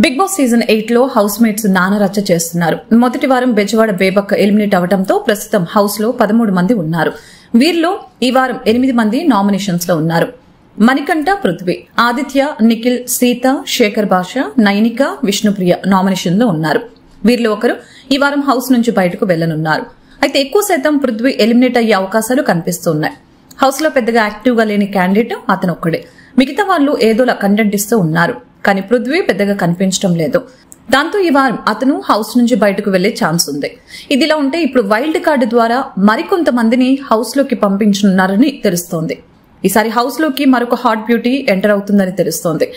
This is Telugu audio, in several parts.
బిగ్ బాస్ సీజన్ 8 లో హౌస్ మేట్స్ నానా రచ్చ చేస్తున్నారు. మొదటి వారం బెజవాడ బేబక్క ఎలిమినేట్ అవడంతో ప్రస్తుతం హౌస్ లో 13 మంది ఉన్నారు. వీరిలో ఈ వారం 8 మంది నామినేషన్స్ లో ఉన్నారు. మణికంఠ, పృథ్వీ, ఆదిత్య, నిఖిల్, సీత, శేఖర్ భాష, నైనిక, విష్ణుప్రియ నామినేషన్ లో ఉన్నారు. వీరిలో ఒకరు ఈ వారం హౌస్ నుంచి బయటకు వెళ్లనున్నారు. అయితే ఎక్కువ శాతం పృథ్వీ ఎలిమినేట్ అయ్యే అవకాశాలు కనిపిస్తున్నాయి. హౌస్ లో పెద్దగా యాక్టివ్ గా లేని క్యాండిడేట్ అతను ఒక్కడే. మిగతా వాళ్ళు ఏదోలా కంటెంట్ ఇస్తూ ఉన్నారు. కానీ పృథ్వీ పెద్దగా కనిపించడం లేదు. దాంతో ఈ వారం అతను హౌస్ నుంచి బయటకు వెళ్లే ఛాన్స్ ఉంది. ఇదిలా ఉంటే ఇప్పుడు వైల్డ్ కార్డు ద్వారా మరికొంతమందిని హౌస్ లోకి పంపించనున్నారని తెలుస్తోంది. ఈసారి హౌస్ లోకి మరొక హాట్ బ్యూటీ ఎంటర్ అవుతుందని తెలుస్తోంది.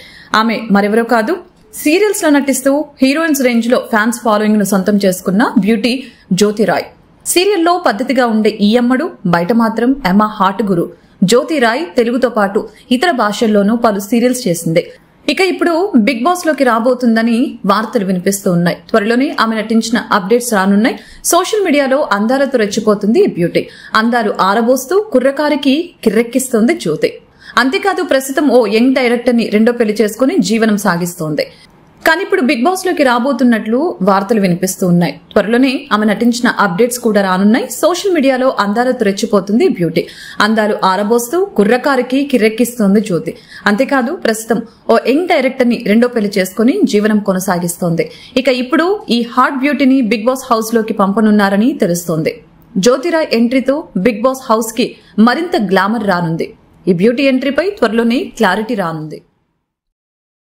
ఆమె మరెవరో కాదు, సీరియల్స్ లో నటిస్తూ హీరోయిన్స్ రేంజ్ లో ఫ్యాన్స్ ఫాలోయింగ్ ను సొంతం చేసుకున్న బ్యూటీ జ్యోతి రాయ్. సీరియల్లో పద్ధతిగా ఉండే ఈ అమ్మడు బయట మాత్రం ఎమా హాట్ గురు. జ్యోతి రాయ్ తెలుగుతో పాటు ఇతర భాషల్లోనూ పలు సీరియల్స్ చేసింది. ఇక ఇప్పుడు బిగ్ బాస్ లోకి రాబోతుందని వార్తలు వినిపిస్తూ ఉన్నాయి. త్వరలోనే ఆమె నటించిన అప్డేట్స్ రానున్నాయి. సోషల్ మీడియాలో అందాలతో రెచ్చిపోతుంది ఈ బ్యూటీ. అందాలు ఆరబోస్తూ కుర్రకారికి కిర్రెక్కిస్తోంది జ్యోతి. అంతేకాదు ప్రస్తుతం ఓ యంగ్ డైరెక్టర్ ని రెండో పెళ్లి చేసుకుని జీవనం సాగిస్తోంది. కానీ ఇప్పుడు బిగ్ బాస్ లోకి రాబోతున్నట్లు వార్తలు వినిపిస్తూ ఉన్నాయి. త్వరలోనే ఆమె నటించిన అప్డేట్స్ కూడా రానున్నాయి. సోషల్ మీడియాలో అందాలతో రెచ్చిపోతుంది బ్యూటీ. అందాలు ఆరబోస్తూ కుర్రకారికి కిర్రెక్కిస్తోంది జ్యోతి. అంతేకాదు ప్రస్తుతం ఓ యంగ్ డైరెక్టర్ ని రెండో పెళ్లి చేసుకుని జీవనం కొనసాగిస్తోంది. ఇక ఇప్పుడు ఈ హాట్ బ్యూటీని బిగ్ బాస్ హౌస్ లోకి పంపనున్నారని తెలుస్తోంది. జ్యోతిరాయ్ ఎంట్రీతో బిగ్ బాస్ హౌస్ కి మరింత గ్లామర్ రానుంది. ఈ బ్యూటీ ఎంట్రీపై త్వరలోనే క్లారిటీ రానుంది.